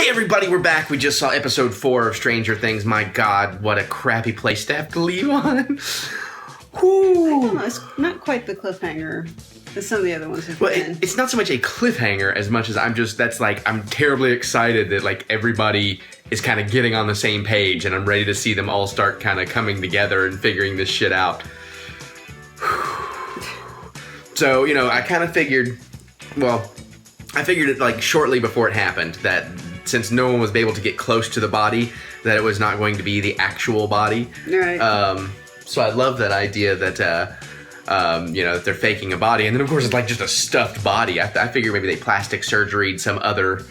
Hey everybody, we're back. We just saw episode 4 of Stranger Things. My God, what a crappy place to have to leave on. Whew. I don't know, it's not quite the cliffhanger that some of the other ones have been. It's not so much a cliffhanger as much as I'm terribly excited that like everybody is kind of getting on the same page and I'm ready to see them all start kind of coming together and figuring this shit out. So, I kind of figured it like shortly before it happened that since no one was able to get close to the body, that it was not going to be the actual body. Right. So I love that idea that, that they're faking a body. And then, of course, it's like just a stuffed body. I figure maybe they plastic surgery'd some other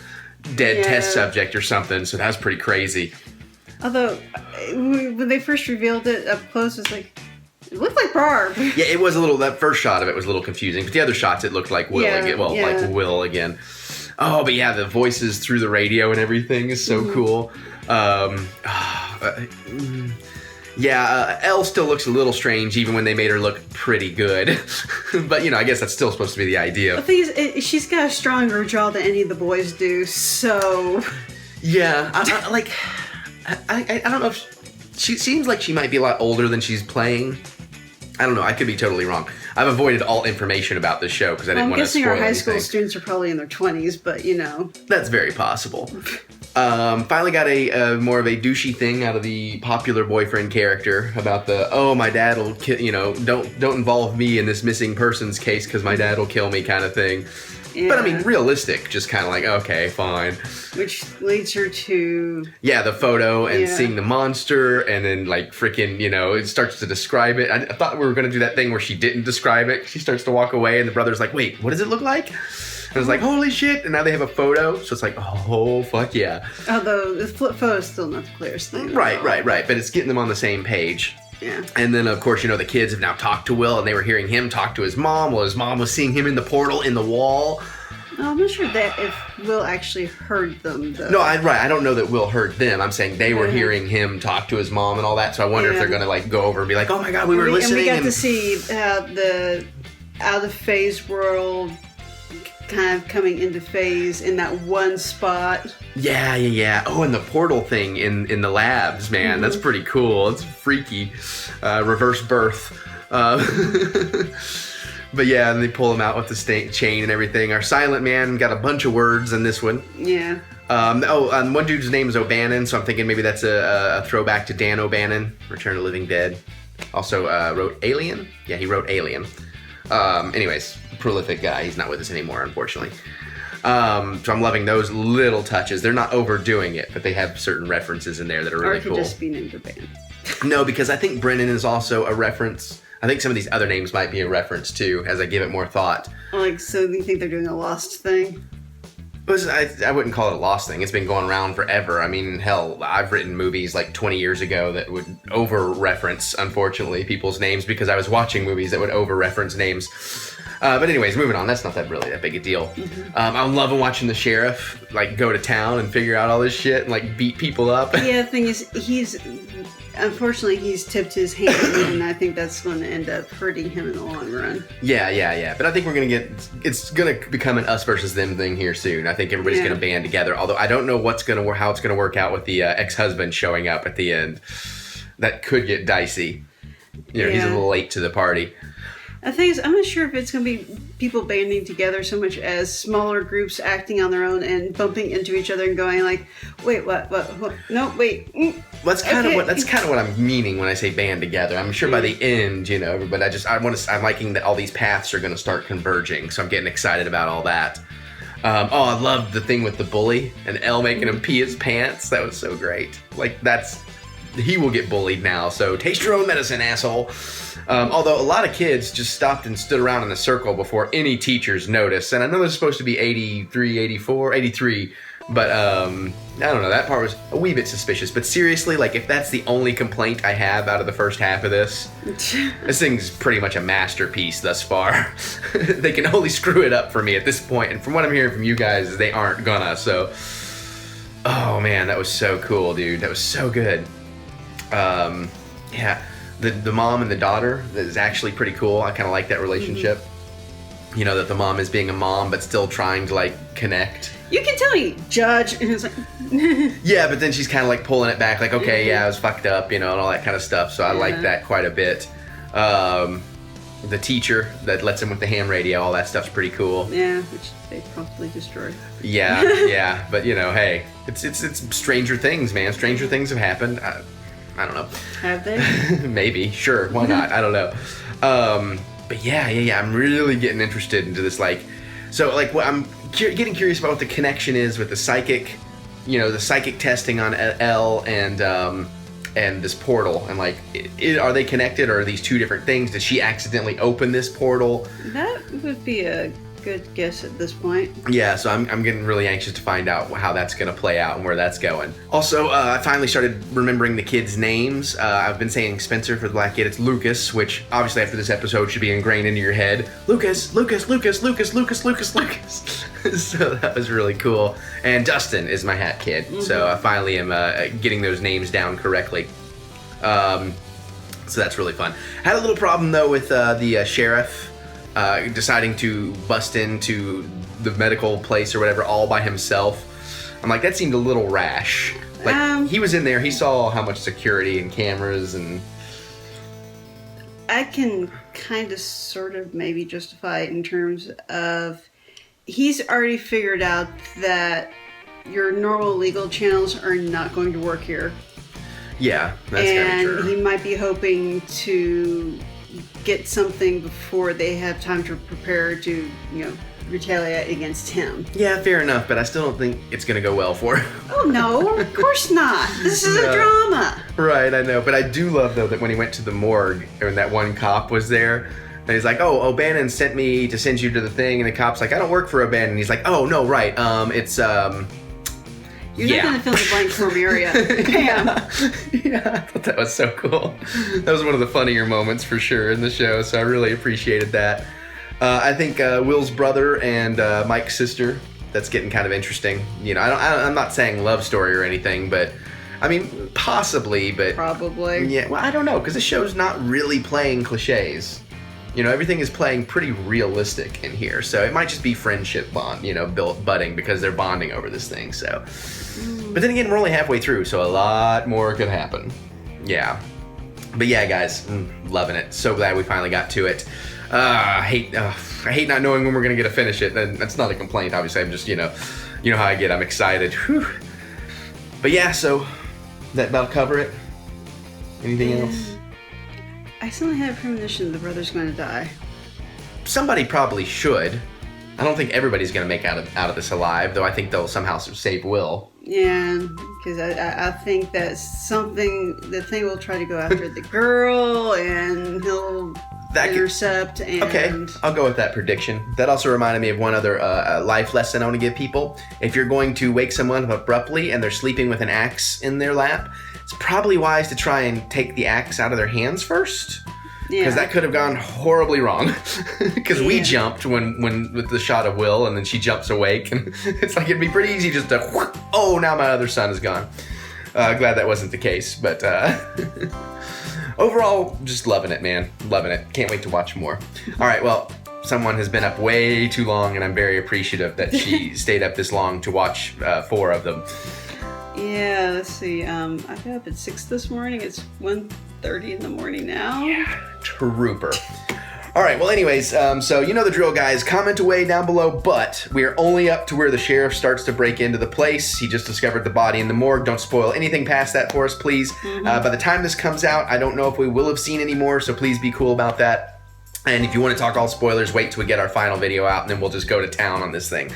dead test subject or something. So that's pretty crazy. Although, when they first revealed it up close, it was like, it looked like Barb. Yeah, it was that first shot of it was a little confusing. But the other shots, it looked like Will again. Well, like Will again. Oh, but yeah, the voices through the radio and everything is so cool. Elle still looks a little strange even when they made her look pretty good. But, I guess that's still supposed to be the idea. The thing is, she's got a stronger jaw than any of the boys do, so... Yeah, I don't know if... She seems like she might be a lot older than she's playing. I don't know. I could be totally wrong. I've avoided all information about this show because I didn't want to spoil I'm guessing our high anything. school students are probably in their 20s, but That's very possible. Finally got a more of a douchey thing out of the popular boyfriend character about my dad will kill, don't involve me in this missing persons case because my dad will kill me kind of thing. Yeah. But I mean, realistic, just kind of like, okay, fine. Which leads her to... Yeah, the photo and seeing the monster and then like freaking, it starts to describe it. I thought we were going to do that thing where she didn't describe it. She starts to walk away and the brother's like, wait, what does it look like? And I was like, holy shit. And now they have a photo. So it's like, oh, fuck yeah. Although the photo is still not the clearest thing. Right. But it's getting them on the same page. Yeah. And then, of course, the kids have now talked to Will, and they were hearing him talk to his mom. Well, his mom was seeing him in the portal in the wall. I'm not sure that if Will actually heard them, though. No, I don't know that Will heard them. I'm saying they were hearing him talk to his mom and all that. So I wonder if they're going to go over and be like, oh my God, we were listening. And we got to see the out of phase world kind of coming into phase in that one spot. Yeah. Oh, and the portal thing in the labs, man. That's pretty cool. It's freaky. Reverse birth. But yeah, and they pull him out with the chain and everything. Our silent man got a bunch of words in this one. Yeah. One dude's name is O'Bannon, so I'm thinking maybe that's a throwback to Dan O'Bannon, Return of the Living Dead. Also wrote Alien. Yeah, he wrote Alien. Anyways, prolific guy. He's not with us anymore, unfortunately. So I'm loving those little touches. They're not overdoing it, but they have certain references in there that are really cool. Or it could just be named a band. No, because I think Brennan is also a reference. I think some of these other names might be a reference too, as I give it more thought. So do you think they're doing a Lost thing? I wouldn't call it a Lost thing. It's been going around forever. I mean, hell, I've written movies like 20 years ago that would over-reference, unfortunately, people's names because I was watching movies that would over-reference names. But anyways, moving on. That's not really that big a deal. Mm-hmm. I'm loving watching the sheriff go to town and figure out all this shit and beat people up. Yeah, the thing is, unfortunately, he's tipped his hand, and I think that's going to end up hurting him in the long run. Yeah. But I think it's going to become an us versus them thing here soon. I think everybody's going to band together, although I don't know how it's going to work out with the ex-husband showing up at the end. That could get dicey. He's a little late to the party. The thing is, I'm not sure if it's going to be people banding together so much as smaller groups acting on their own and bumping into each other and going like, wait, what? No, wait. That's kind of what I'm meaning when I say band together. I'm sure by the end, but I'm liking that all these paths are going to start converging. So I'm getting excited about all that. I loved the thing with the bully and Elle making him pee his pants. That was so great. He will get bullied now. So taste your own medicine, asshole. Although a lot of kids just stopped and stood around in a circle before any teachers noticed. And I know there's supposed to be 83, 84, 83. But, I don't know. That part was a wee bit suspicious. But seriously, if that's the only complaint I have out of the first half of this, this thing's pretty much a masterpiece thus far. They can only screw it up for me at this point. And from what I'm hearing from you guys, they aren't gonna. So, oh man, that was so cool, dude. That was so good. Yeah. The mom and the daughter is actually pretty cool. I kind of like that relationship. You know, that the mom is being a mom, but still trying to, like, connect. You can tell me, Judge. And it's like... Yeah, but then she's kind of, like, pulling it back. Like, okay, yeah, I was fucked up, you know, and all that kind of stuff. So I like that quite a bit. The teacher that lets him with the ham radio, all that stuff's pretty cool. Yeah, which they promptly destroy. Yeah, yeah. But, you know, hey, it's Stranger Things, man. Stranger Things have happened. I don't know. Have they? Maybe. Sure. Why not? I don't know. But yeah. I'm really getting interested into this, like... So, like, what I'm getting curious about what the connection is with the psychic... You know, the psychic testing on Elle and this portal, and like, are they connected, or are these two different things? Did she accidentally open this portal? That would be a good guess at this point. Yeah, so I'm getting really anxious to find out how that's going to play out and where that's going. Also, I finally started remembering the kids' names. I've been saying Spencer for the black kid. It's Lucas, which obviously after this episode should be ingrained into your head. Lucas. So that was really cool. And Dustin is my hat kid. Mm-hmm. So I finally am getting those names down correctly. So that's really fun. Had a little problem though with the sheriff deciding to bust into the medical place or whatever all by himself. I'm like, that seemed a little rash. Like, he was in there, he saw how much security and cameras and... I can kind of sort of maybe justify it in terms of he's already figured out that your normal legal channels are not going to work here. Yeah, that's very true. And he might be hoping to get something before they have time to prepare to, you know, retaliate against him. Yeah, fair enough, but I still don't think it's going to go well for him. Oh, no, of course not. This is a drama. Right, I know. But I do love, though, that when he went to the morgue and that one cop was there, and he's like, oh, O'Bannon sent me to send you to the thing, and the cop's like, I don't work for O'Bannon. He's like, oh, no, right, it's, You're not going to fill the blank for me, are you? Yeah, I thought that was so cool. That was one of the funnier moments for sure in the show, so I really appreciated that. I think Will's brother and Mike's sister, that's getting kind of interesting. You know, I'm not saying love story or anything, but I mean, possibly, but... Probably. Yeah, well, I don't know, because the show's not really playing cliches. You know, everything is playing pretty realistic in here, so it might just be friendship bond, you know, budding because they're bonding over this thing, so... But then again, we're only halfway through, so a lot more could happen. Yeah. But yeah, guys, loving it. So glad we finally got to it. I hate not knowing when we're going to get to finish it, and that's not a complaint, obviously. I'm just, you know how I get. I'm excited. Whew. But yeah, so that'll cover it. Anything else? I suddenly had a premonition the brother's going to die. Somebody probably should. I don't think everybody's going to make out of this alive, though I think they'll somehow save Will. Yeah, because I think that's something, the thing will try to go after the girl, and he'll intercept. Okay, I'll go with that prediction. That also reminded me of one other life lesson I want to give people. If you're going to wake someone up abruptly and they're sleeping with an axe in their lap, it's probably wise to try and take the axe out of their hands first. Because that could have gone horribly wrong. Because we jumped when with the shot of Will, and then she jumps awake, and it's like it'd be pretty easy just to, oh, now my other son is gone. Glad that wasn't the case, but overall, just loving it, man. Loving it. Can't wait to watch more. All right, well, someone has been up way too long, and I'm very appreciative that she stayed up this long to watch 4 of them. Yeah, let's see. I got up at 6 this morning. It's 1:30 in the morning now. Yeah, trooper. All right, well, anyways, so you know the drill, guys. Comment away down below, but we are only up to where the sheriff starts to break into the place. He just discovered the body in the morgue. Don't spoil anything past that for us, please. By the time this comes out, I don't know if we will have seen any more, so please be cool about that. And if you want to talk all spoilers, wait till we get our final video out, and then we'll just go to town on this thing.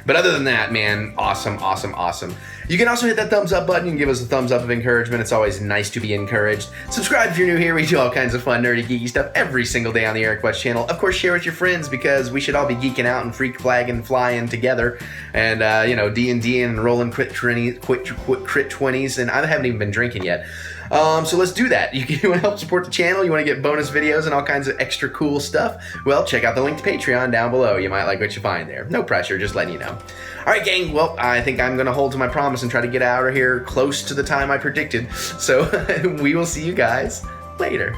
But other than that, man, awesome, awesome, awesome. You can also hit that thumbs up button and give us a thumbs up of encouragement. It's always nice to be encouraged. Subscribe if you're new here. We do all kinds of fun, nerdy, geeky stuff every single day on the Eric Butts channel. Of course, share with your friends because we should all be geeking out and freak flagging, flying together. And, D&D and rolling crit 20s. And I haven't even been drinking yet. So let's do that. You want to help support the channel? You want to get bonus videos and all kinds of extra cool stuff? Well, check out the link to Patreon down below. You might like what you find there. No pressure, just letting you know. All right, gang. Well, I think I'm going to hold to my promise and try to get out of here close to the time I predicted. So we will see you guys later.